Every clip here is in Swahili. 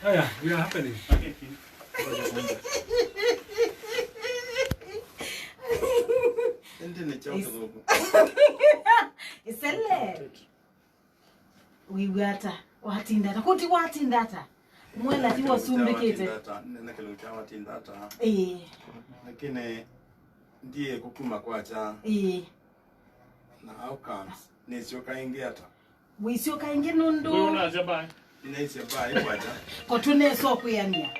Haya, we are happening. Isilye. We wata watindata. Kuti watindata. Mwela tiwa sumbikete. Nena kelo cha watindata. Eh. Lakini ndiye kukuma kwacha. Na outcomes nisio kaingeta. We sio kainge nondo. Wewe unaje bai? Inaisha bai kwacha. Kotune so kuyania.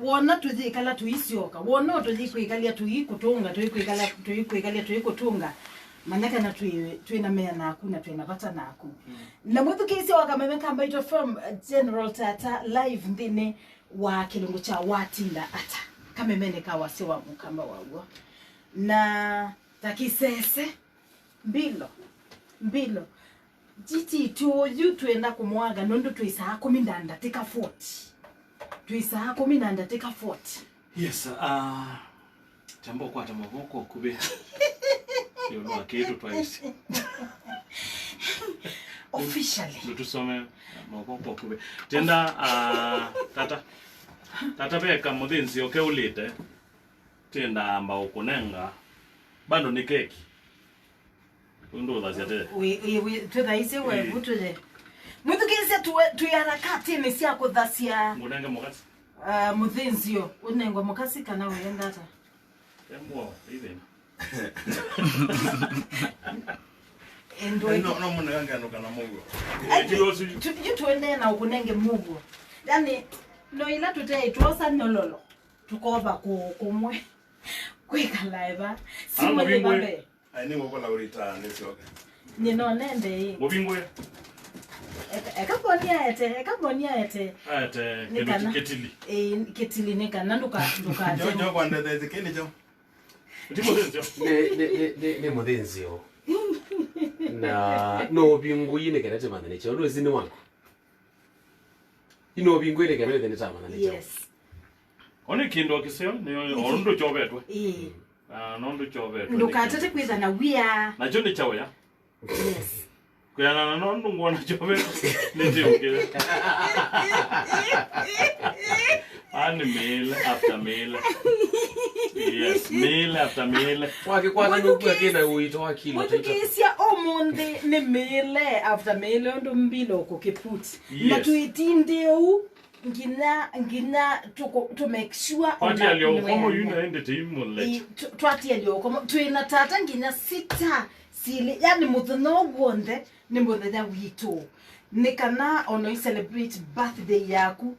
Wona tuzikala tuisioka. Wona tuzikuikalia tuikutunga, tuikuikalia tuikutunga. Manaka na tuina mea na hakuna tuina pata na haku. Na mwetu kisi wakamemeka ambaito from General Tata live ndine wa kilungu cha watinda ata. Kamemene kawa siwa mukamba wawo. Na takisese mbilo. Jiti tuoju tuenda kumwaga nondo tuisaa kumindanda tika 40. Tuisaa kumindanda tika 40. Yes, jambo kwa tamavoko kube. Yolo aketu twice. Officially. Lutusome mavoko kube. Tenda Tata beka mudinzi oke ulite. Tenda amba ukunenga. Bando ni keki. Ndo lazate. We tudaise we butuje. Muthu kise tuyarakati nisi akudhasia. Ngunenge mukasi. Mudhinzio unengwa mukasi kana wenda ata. Embo even. Endo no munanga no kana mugo. Tuende na ukunenge mugo. Yani no ila tutei tuosa nololo. Tukoba kumwe. Kweka live. Simwe babe. Ani ngokola urita nesoka. Nino nende. Mobingwe. Ekaponia ete. Ate ketili. Ketili nika nanduka Jo kwanda deze keni jo. Ne modenzio. Na no bingu yine kana chama ne cho lo zini wangu. Ino bingu ile kana ne chama ne cho. Yes. Oni kindo kiseo ni ondo chobetwe. Nondo chobetwe. Nduka tate kwiza na wia. Na joni chawe. Yes. Kuyana nondo ngona chobetwe. Ndio. And meal after meal. Yes, meal after meal. Wake kwana nuku akina uito wakilo. Mutukisia omonde ne meal after meal ndo mbilo kokeputi. Na tuitindeu ngina to make sure on that. Komo yuna ende timulet. Twati elio komo tuina tata ngina sita sile yani mudno gonde ni mudda wito. Nikana ono celebrate birthday yaku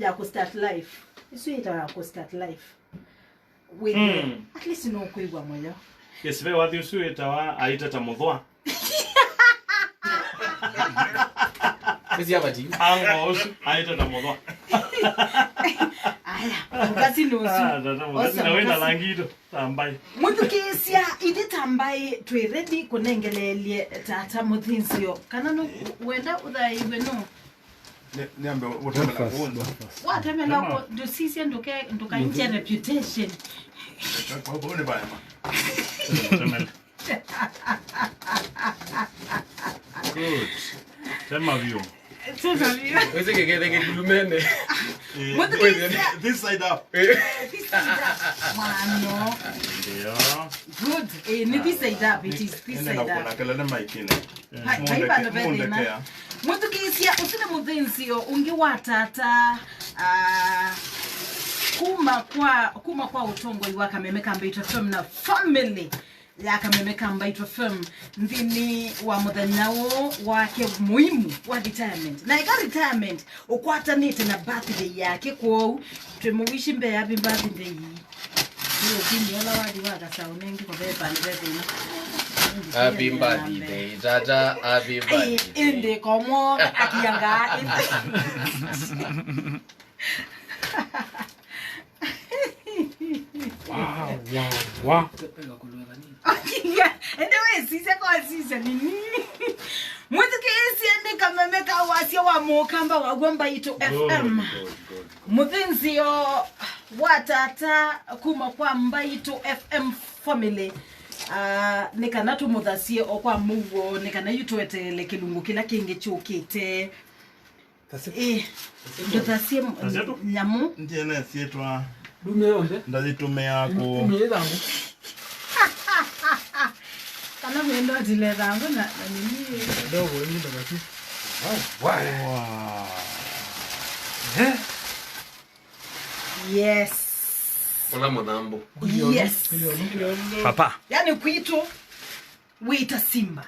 ya ku start life. Isu ita ku start life. With at least no kuigwa moyo. Yes, ve wadi usu itawa aita tamodwa. Bezi abati. Ango usu aita tamodwa. Aya, mukasi nusu. Mukasi na wenda langido tambai. Mutukisia ide tambai twe ready kunengelelie tata muthinsio. Kana no wenda udaiwe no. Niambe utemela kuonza. Watemela ko do sisi ndoka nje reputation. Kwa bone baya ma. Good. Tema view. Weze keke kulumene. This side up. This side up. Mano. Yeah. Good. Ni this side up. It is this side up. Kuna kelele maikine. Haiba no bende na. Mtu kisia usine mudhenzio ungi watata kuma kwa utongo iwaka memeka mbaitwa film na family yaka memeka mbaitwa film ndini wa mudhanao wake muhimu wa retirement na ika retirement ukwata nite na birthday yake kwa tumewishi mbe happy birthday hiyo kini yola wadi waka saunengi kwa beba ni bebe ina Happy birthday, Tata. Happy birthday. Inde como akiyanga. Wow. Ende we sise kwa sise nini? Mwetu kesi ende kamemeka wasia wa mokamba wa gomba ito FM. Muthinzio watata kuma kwa Mbaito FM family. Nikana tumuthasie okwa mugo nikana yutwetele kilungu kila kingi chukite. Ndothasie nyamu ndiye na sietwa Dume onde? ndazitumia ku Dume zangu. kana mwendo atile zangu na nini Dogo ni ndo basi. Wow. yes Ola modambo. yes Papa. yani kwito wita simba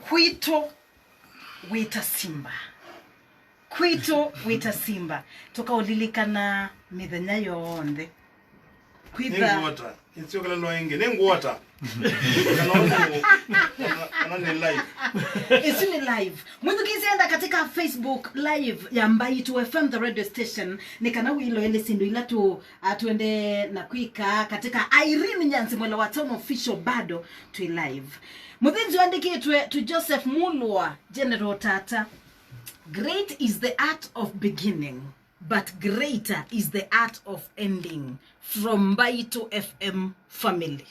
kwito wita simba kwito wita simba tukaulilikana mithenya yonde kwitha water it's kala lo inge water ana ni live Isini live. Mwizukizienda katika Facebook live ya Mbaito FM the radio station. Nikana wilo ele sindu ila tuende na kuika katika Irene Nyanzi mwela watono official bado tu live. Mudhinzi wandiki to Joseph Mulwa General Tata. Great is the art of beginning, but greater is the art of ending. From Mbaito FM family.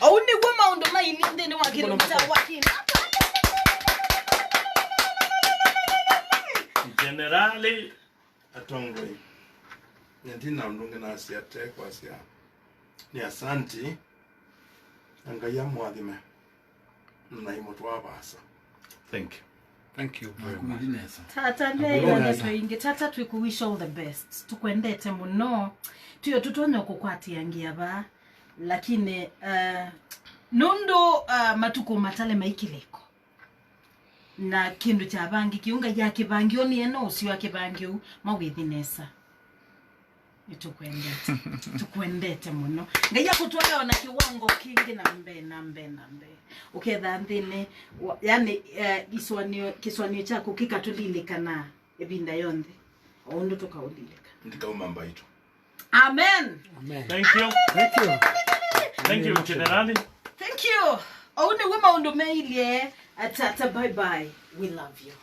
Auni wema undoma ilinde ni wakilomita wakina. Generali atongwe nyantina ndunge na siate kwa sia ni asanti angaya mwadime na imotwa basa. Thank you very much. Tata nega twingi tata twiku wish all the best tukwendete muno tuyo tutonyo kukwati yangia ba lakini nundo matuko matale maikileko na kindu cha bangi kiunga ya kibangio ni eno usio ya kibangio mawithinesa tukwendete muno ngaya kutwala wana kiwango kingi na mbe uketha nthini yani kiswanio chako kikatulilikana ebinda yonthe ondo tukaulilika ndikauma Mbaito. Amen. Thank you Generali. Thank you. Oune wema undo meilie Tata bye bye. We love you.